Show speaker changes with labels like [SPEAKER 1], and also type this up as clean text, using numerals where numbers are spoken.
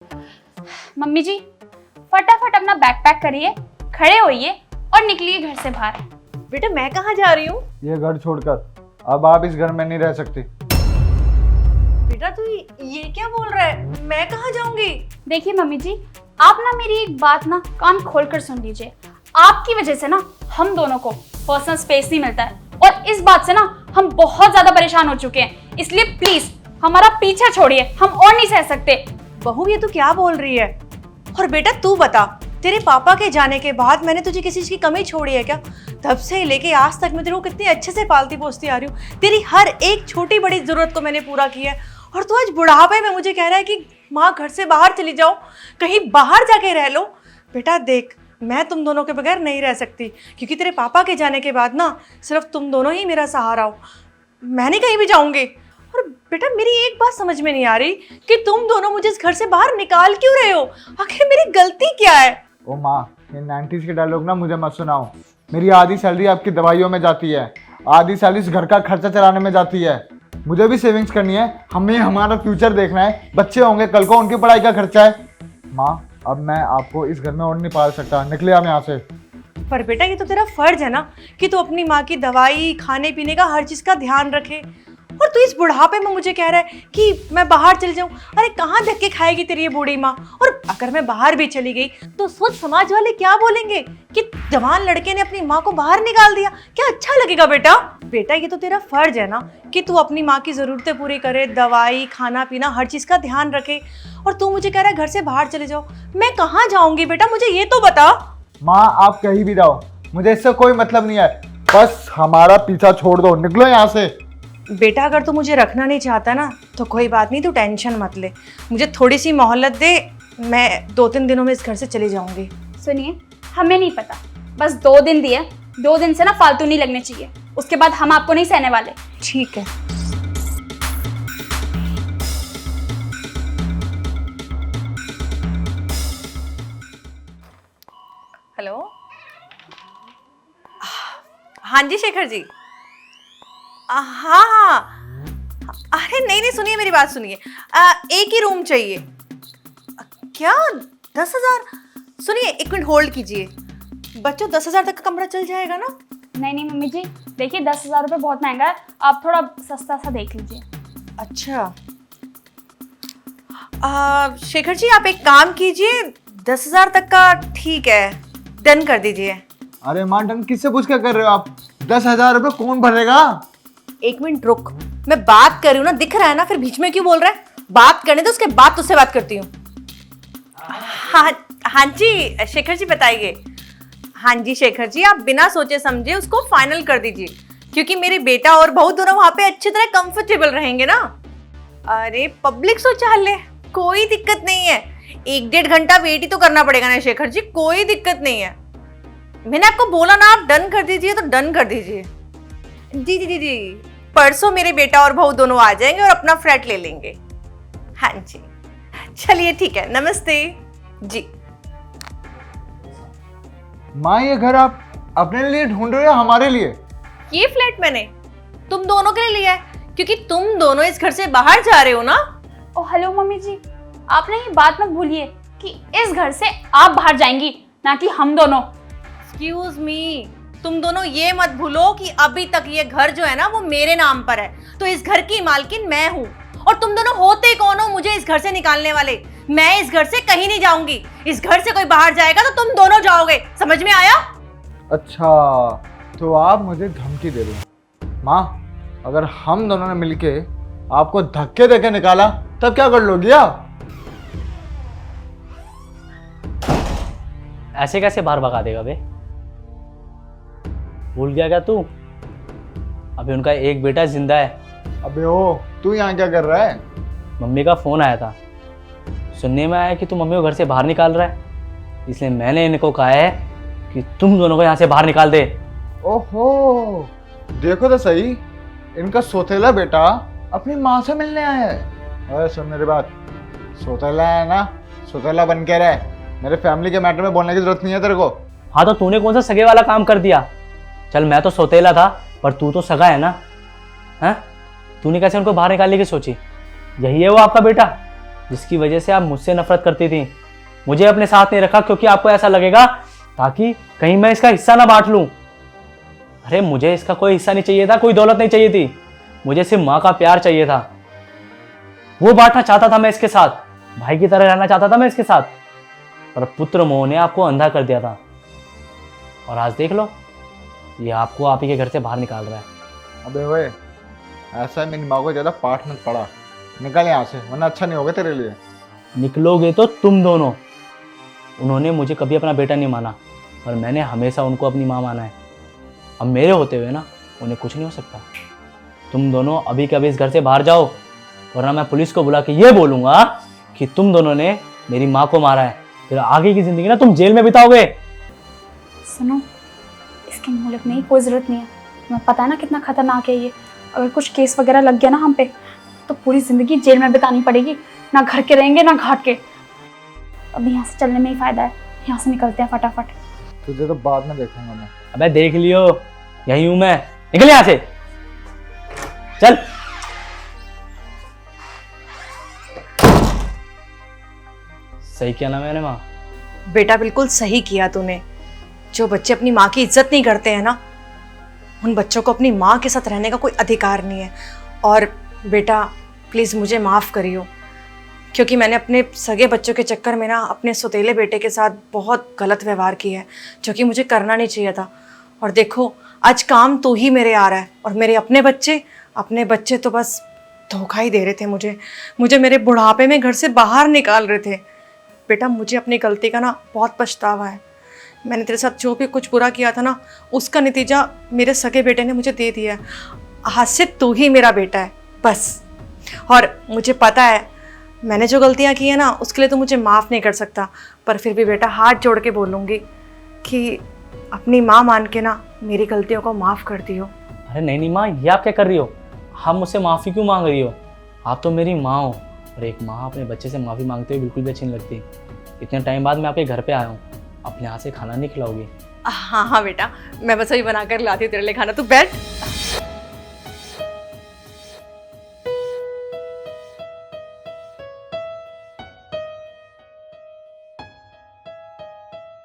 [SPEAKER 1] Mummy जी फटाफट अपना bag pack करिए, खड़े होइए और निकलिए घर से बाहर।
[SPEAKER 2] बेटा मैं कहाँ जा रही हूँ?
[SPEAKER 3] ये घर छोड़कर अब आप इस घर में नहीं रह सकती।
[SPEAKER 2] बेटा तू ये क्या बोल रहा है? मैं कहाँ जाऊंगी?
[SPEAKER 1] देखिए मम्मी जी, आप ना मेरी एक बात ना कान खोलकर सुन लीजिए। आपकी वजह से ना हम दोनों को पर्सनल स्पेस नहीं मिलता है और इस बात से ना हम बहुत ज्यादा परेशान हो चुके हैं। इसलिए प्लीज हमारा पीछा छोड़िए, हम और नहीं सह सकते।
[SPEAKER 2] बहू ये तू क्या बोल रही है? और बेटा तू बता, तेरे पापा के जाने के बाद मैंने तुझे किसी चीज की कमी छोड़ी है क्या? तब से लेके आज तक मैं तेरे को कितनी अच्छे से पालती पोसती आ रही हूँ। तेरी हर एक छोटी बड़ी जरूरत को मैंने पूरा किया है और तू आज बुढ़ापे में मुझे कह रहा है कि माँ घर से बाहर चली जाओ, कहीं बाहर जाके रह लो। बेटा देख, मैं तुम दोनों के बगैर नहीं रह सकती क्योंकि तेरे पापा के जाने के बाद ना सिर्फ तुम दोनों ही मेरा सहारा हो। मैं नहीं कहीं भी जाऊंगी। और बेटा मेरी एक बात समझ में नहीं आ रही कि तुम दोनों मुझे इस घर से बाहर निकाल क्यों रहे हो? आखिर मेरी गलती क्या है?
[SPEAKER 3] ओ माँ, ये 90s के डायलॉग ना मुझे मत सुनाओ। मेरी आधी सैलरी आपकी दवाइयों में जाती है, आधी सैलरी इस घर का खर्चा चलाने में जाती है। मुझे भी सेविंग्स करनी है, हमें हमारा फ्यूचर देखना है। बच्चे होंगे कल को, उनकी पढ़ाई का खर्चा है। माँ अब मैं आपको इस घर में और नहीं पाल सकता, निकले आप यहाँ से।
[SPEAKER 2] पर बेटा ये तो तेरा फर्ज है ना कि तू अपनी माँ की दवाई, खाने पीने का हर चीज का ध्यान रखे। और तू इस बुढ़ापे में मुझे कह रहा है कि मैं बाहर चली जाऊं। अरे कहाँ धक्के खाएगी तेरी ये बूढ़ी माँ? और अगर मैं बाहर भी चली गई तो सोच समाज वाले क्या बोलेंगे कि जवान लड़के ने अपनी माँ को बाहर निकाल दिया। क्या अच्छा लगेगा बेटा? बेटा ये तो तेरा फर्ज है ना कि तू अपनी माँ की जरूरतें पूरी करे, दवाई, खाना पीना हर चीज का ध्यान रखे। और तू मुझे कह रहा है घर से बाहर चले जाओ। मैं कहाँ जाऊंगी बेटा, मुझे ये तो बता।
[SPEAKER 3] माँ आप कहीं भी जाओ, मुझे इससे कोई मतलब नहीं है। बस हमारा पीछा छोड़ दो, निकलो यहाँ से।
[SPEAKER 2] बेटा अगर तू मुझे रखना नहीं चाहता ना तो कोई बात नहीं, तू टेंशन मत ले। मुझे थोड़ी सी मोहलत दे, मैं 2-3 दिनों में इस घर से चली जाऊंगी।
[SPEAKER 1] सुनिए, हमें नहीं पता, बस 2 दिन दिए, 2 दिन से ना फालतू नहीं लगने चाहिए। उसके बाद हम आपको नहीं सहने वाले।
[SPEAKER 2] ठीक है। हेलो, हाँ जी शेखर जी। हाँ हाँ, अरे नहीं सुनिए मेरी बात सुनिए। एक ही रूम चाहिए। क्या 10,000? सुनिए 1 मिनट होल्ड कीजिए। बच्चों 10,000 तक का कमरा चल जाएगा ना?
[SPEAKER 1] नहीं मम्मी जी, देखिए 10,000 रुपये बहुत महंगा है, आप थोड़ा सस्ता सा देख लीजिए।
[SPEAKER 2] अच्छा शेखर जी आप एक काम कीजिए, 10,000 तक का ठीक है, डन कर दीजिए।
[SPEAKER 3] अरे माँ डन किससे पूछ के कर रहे हो आप? 10,000 रुपये कौन भरेगा?
[SPEAKER 2] 1 मिनट रुक, मैं बात कर रही हूँ ना, दिख रहा है ना, फिर बीच में क्यों बोल रहा है? बात करने दो, उसके बाद तुझसे बात करती हूँ। हाँ जी शेखर जी बताइए। हाँ जी शेखर जी, आप बिना सोचे समझे उसको फाइनल कर दीजिए क्योंकि मेरे बेटा और बहू दोनों वहां पे अच्छी तरह कंफर्टेबल रहेंगे ना। अरे पब्लिक शौचालय, कोई दिक्कत नहीं है। 1-1.5 घंटा वेट ही तो करना पड़ेगा ना शेखर जी, कोई दिक्कत नहीं है। मैंने आपको बोला ना आप डन कर दीजिए तो डन कर दीजिए। जी, परसों मेरे बेटा और बहू दोनों आ जाएंगे और अपना फ्लैट ले लेंगे। हाँ जी चलिए ठीक है, नमस्ते जी।
[SPEAKER 3] माँ ये घर आप अपने लिए ढूंढ रहे हो या हमारे लिए?
[SPEAKER 2] ये फ्लैट मैंने तुम दोनों के लिए लिया है क्योंकि तुम दोनों इस घर से बाहर जा रहे हो ना।
[SPEAKER 1] ओ हेलो मम्मी जी, आप ना ये बात मत भूलिए कि इस घर से आप बाहर जाएंगी, ना कि हम दोनों।
[SPEAKER 2] एक्सक्यूज मी, तुम दोनों ये मत भूलो कि अभी तक ये घर जो है ना वो मेरे नाम पर है, तो इस घर की मालकिन मैं हूँ। और तुम दोनों होते कौन हो मुझे इस घर से निकालने वाले? मैं इस घर से कहीं नहीं जाऊंगी। इस घर से कोई बाहर जाएगा तो तुम दोनों जाओगे, समझ में आया?
[SPEAKER 3] अच्छा तो आप मुझे धमकी दे रहे हो। माँ अगर हम दोनों ने मिलके आपको धक्के देके निकाला तब क्या कर लोगी आप?
[SPEAKER 4] ऐसे कैसे बाहर भगा देगा बे? भूल गया क्या तू? अभी उनका एक बेटा जिंदा है।
[SPEAKER 3] अबे ओ, तू यहाँ क्या कर रहा है?
[SPEAKER 4] मम्मी का फोन आया था, सुनने में आया कि तू मम्मी को घर से बाहर निकाल रहा है, इसलिए मैंने इनको कहा है कि तुम दोनों को यहाँ से बाहर निकाल दे।
[SPEAKER 3] ओहो, देखो तो सही, इनका सौतेला बेटा अपनी माँ से मिलने आया है। अरे सुन मेरी बात, सौतेला है ना, सौतेला बन के रहे। मेरे फैमिली के मैटर में बोलने की जरूरत नहीं है तेरे को।
[SPEAKER 4] हाँ तो तूने कौन सा सगे वाला काम कर दिया? चल मैं तो सौतेला था पर तू तो सगा है ना। हाँ, तूने कैसे उनको बाहर निकालने की सोची? यही है वो आपका बेटा? जिसकी वजह से आप मुझसे नफरत करती थी। मुझे अपने साथ नहीं रखा क्योंकि आपको ऐसा लगेगा ताकि कहीं मैं इसका हिस्सा ना बांट लूं। अरे मुझे इसका कोई हिस्सा नहीं चाहिए था, कोई दौलत नहीं चाहिए थी, मुझे सिर्फ माँ का प्यार चाहिए था। वो बांटना चाहता था मैं इसके साथ, भाई की तरह रहना चाहता था मैं इसके साथ, पर पुत्र मोह ने आपको अंधा कर दिया था। और आज देख लो, ये आपको आप ही के घर से बाहर निकाल रहा है।
[SPEAKER 3] अबे ओए, ऐसा है मेरी माँ को ज़्यादा पाठ मत पढ़ा, निकल यहाँ से वरना अच्छा नहीं होगा तेरे लिए।
[SPEAKER 4] निकलोगे तो तुम दोनों। उन्होंने मुझे कभी अपना बेटा नहीं माना, पर मैंने हमेशा उनको अपनी माँ माना है। अब मेरे होते हुए ना उन्हें कुछ नहीं हो सकता। तुम दोनों अभी के अभी इस घर से बाहर जाओ, वरना मैं पुलिस को बुला के ये बोलूँगा कि तुम दोनों ने मेरी माँ को मारा है। फिर आगे की ज़िंदगी ना तुम जेल में बिताओगे।
[SPEAKER 1] सुनो, इसके मुल्क में ही कोई ज़रूरत नहीं है। तुम्हें पता है ना कितना खतरनाक है ये। अगर कुछ केस वगैरह लग गया ना हम पे, तो पूरी ज़िंदगी जेल में बितानी पड़ेगी। ना घर के रहेंगे ना घाट के। अभी यहाँ से चलने में ही फ़ायदा है। यहाँ से निकलते हैं फटाफट।
[SPEAKER 3] तुझे तो बाद में देखूंगा मैं।
[SPEAKER 4] अबे देख लियो, यही हूं मैं, निकल यहाँ से, चल। सही किया ना मैंने माँ?
[SPEAKER 2] बेटा बिल्कुल सही किया तूने। जो बच्चे अपनी माँ की इज्जत नहीं करते हैं ना, उन बच्चों को अपनी माँ के साथ रहने का कोई अधिकार नहीं है। और बेटा प्लीज़ मुझे माफ़ करियो, क्योंकि मैंने अपने सगे बच्चों के चक्कर में ना अपने सौतेले बेटे के साथ बहुत गलत व्यवहार किया है, जो कि मुझे करना नहीं चाहिए था। और देखो आज काम तो ही मेरे आ रहा है, और मेरे अपने बच्चे तो बस धोखा ही दे रहे थे मुझे मेरे बुढ़ापे में घर से बाहर निकाल रहे थे। बेटा मुझे अपनी गलती का ना बहुत पछतावा है। मैंने तेरे साथ जो भी कुछ बुरा किया था ना, उसका नतीजा मेरे सगे बेटे ने मुझे दे दिया है। आज से तू ही मेरा बेटा है बस। और मुझे पता है मैंने जो गलतियाँ की है ना, उसके लिए तो मुझे माफ़ नहीं कर सकता, पर फिर भी बेटा हाथ जोड़ के बोलूँगी कि अपनी माँ मान के ना मेरी गलतियों को माफ़ कर दियो।
[SPEAKER 4] अरे नहीं माँ, ये आप क्या कर रही हो? आप मुझसे माफ़ी क्यों मांग रही हो? आप तो मेरी माँ हो, और एक माँ अपने बच्चे से माफ़ी मांगते हुए बिल्कुल भी अच्छी नहीं लगती। इतने टाइम बाद मैं आपके घर पे आया हूँ, अपने हाथ से खाना नहीं खिलाओगी?
[SPEAKER 2] हाँ हाँ बेटा, मैं बस अभी बना कर लाती हूँ तेरे लिए खाना, तू बैठ।